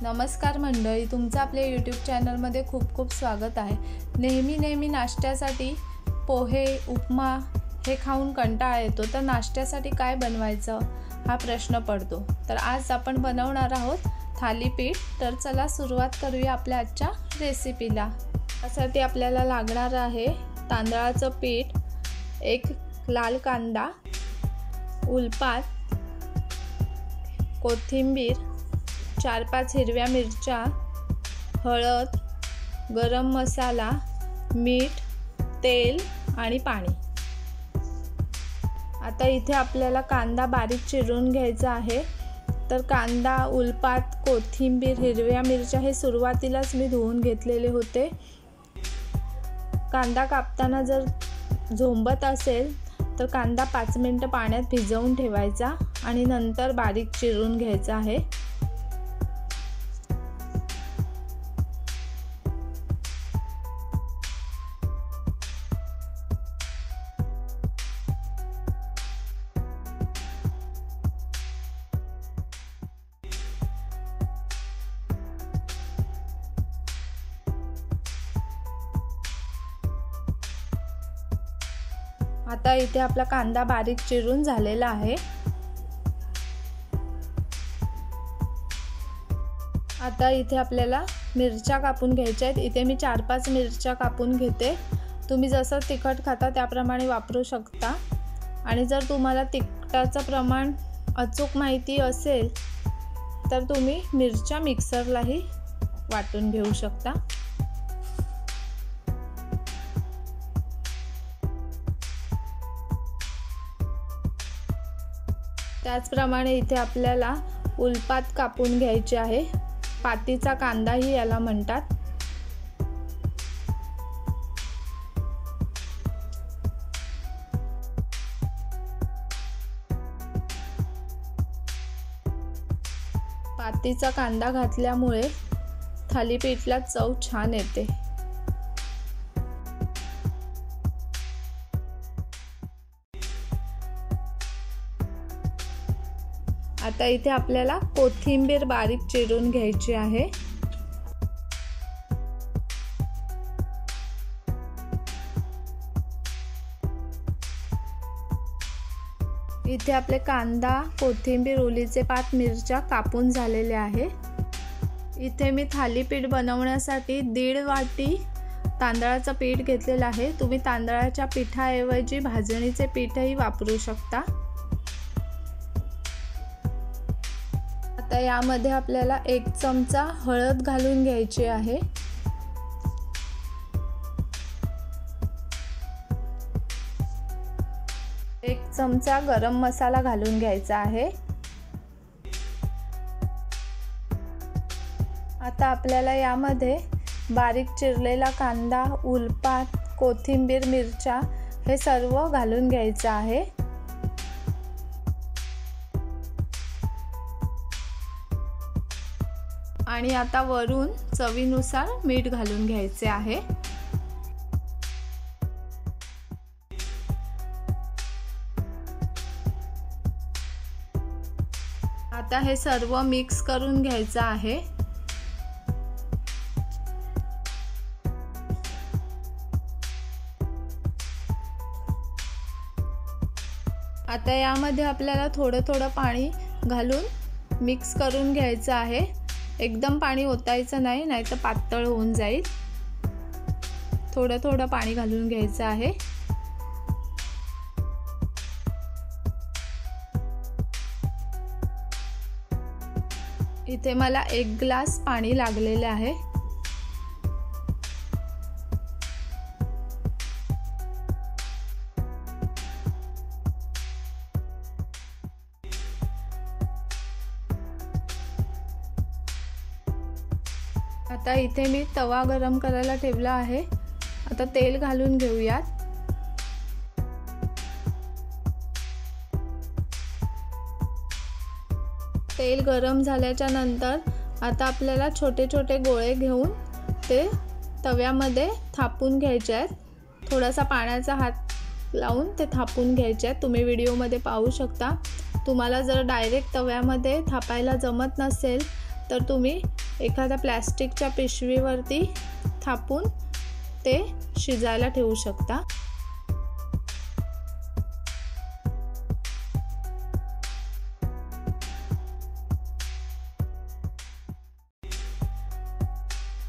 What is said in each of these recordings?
नमस्कार मंडळी, तुमचं आपल्या यूट्यूब चॅनलमध्ये खूप खूप स्वागत आहे। नेहमी नाश्त्यासाठी पोहे उपमा हे खाऊन कंटाळा येतो, तर नाश्त्यासाठी काय बनवायचं हा प्रश्न पडतो। तर आज आपण बनवणार आहोत थालीपीठ। तर चला सुरुवात करूया आपल्या आजच्या रेसिपीला। त्यासाठी आपल्याला लागणार आहे तांदळाचं पीठ, एक लाल कांदा, उलपात, कोथिंबीर, 4-5 हिरव्या मिरच्या, हळद, गरम मसाला, मीठ, तेल आणि पाणी। आता इथे आपल्याला कांदा बारीक चिरून घ्यायचा आहे। तर कांदा, उलपात, कोथिंबीर, हिरव्या मिरच्या हे सुरुवातीलाच मी धुवून घेतलेले होते। कांदा कापताना जर झोंबत असेल तर कांदा 5 मिनिटं पाण्यात भिजवून ठेवायचा आणि नंतर बारीक चिरून घ्यायचा आहे। आता इथे आपला कांदा बारीक चिरून झालेला आहे। आता इथे आपल्याला मिरच्या कापून घ्यायच्या आहेत। इथे मी 4-5 मिरच्या कापून घेते। तुम्ही जसं तिखट खाता त्याप्रमाणे वापरू शकता। आणि जर तुम्हाला तिखटाचं प्रमाण अचूक माहिती असेल तर तुम्ही मिरच्या मिक्सरलाही वाटून घेऊ शकता। त्याचप्रमाणे इथे आपल्याला उलपात कापून घ्यायचे आहे। पातीचा कांदाही याला म्हणतात। पातीचा कांदा घातल्यामुळे थालीपीठला चव छान येते। आता इथे आपल्याला कोथिंबीर बारीक चिरून घ्यायची आहे। इथे आपले कांदा, कोथिंबीर, उलीचे पात, मिरच्या कापून झालेले आहे। इथे मी थालीपीठ बनवण्यासाठी 1.5 वाटी तांदळाचं पीठ घेतलेलं आहे। तुम्ही तांदळाच्या पिठाऐवजी भाजणीचे पीठही वापरू शकता। आता यामध्ये आपल्याला 1 चमचा हळद घालून घ्यायची आहे। एक चमचा गरम मसाला घालून घ्यायचा आहे। आता आपल्याला यामध्ये बारीक चिरलेला कांदा, उलपात, कोथिंबीर, मिरच्या हे सर्व घालून घ्यायचं आहे। आणि आता वरून चवीनुसार मीठ घालून घ्यायचे आहे। आता हे सर्व मिक्स करून घ्यायचं आहे। आता यामध्ये आपल्याला थोडं पाणी घालून मिक्स करून घ्यायचं आहे। एकदम पाणी ओतायचं नाही, नाहीतर पातळ होऊन जाईल। थोडं पाणी घालून घ्यायचं आहे। इथे मला 1 ग्लास पाणी लागलेले आहे। आता इथे मी तवा गरम करायला ठेवला आहे। आता तेल घालून घेऊयात। तेल गरम झाल्याच्या नंतर आता आपल्याला छोटे गोळे घेऊन ते तव्यामध्ये थापून घ्यायचे आहेत। थोडासा पाण्याचा हात लावून ते थापून घ्यायचे आहेत। तुम्ही व्हिडिओमध्ये पाहू शकता। तुम्हाला जर डायरेक्ट तव्यामध्ये थापायला जमत नसेल तर तुम्ही एखाद्या प्लॅस्टिकच्या पिशवीवरती थापून ते शिजायला ठेवू शकता।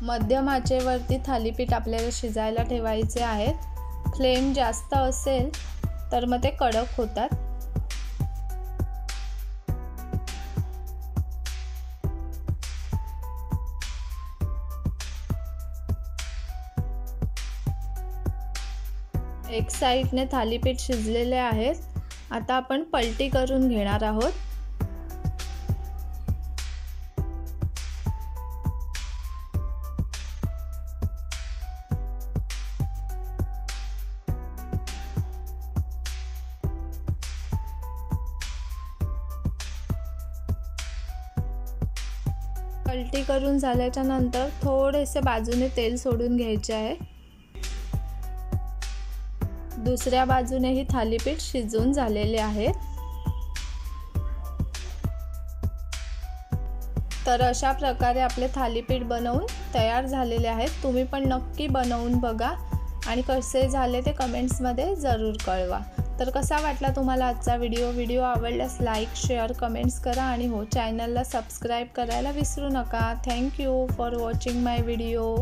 मध्यम आचेवरती थालीपीठ आपल्याला शिजायला ठेवायचे आहेत। फ्लेम जास्त असेल तर मग ते कडक होतात। एक साइडने थालीपीठ शिजलेले आहेत। आता आपण पलटी करून घेणार आहोत। पलटी करून झाल्याच्या नंतर थोडेसे बाजूने तेल सोडून घ्यायचे आहे। दुसऱ्या बाजूनेही थालीपीठ शिजून झालेले आहे। तर अशा प्रकारे आपले थालीपीठ बनवून तयार झालेले आहेत। तुम्ही पण नक्की बनवून बघा आणि कसे झाले ते कमेंट्समध्ये जरूर कळवा। तर कसा वाटला तुम्हाला आजचा व्हिडिओ आवडल्यास लाईक, शेअर, कमेंट्स करा आणि हो, चॅनलला सबस्क्राईब करायला विसरू नका। Thank you for watching my video.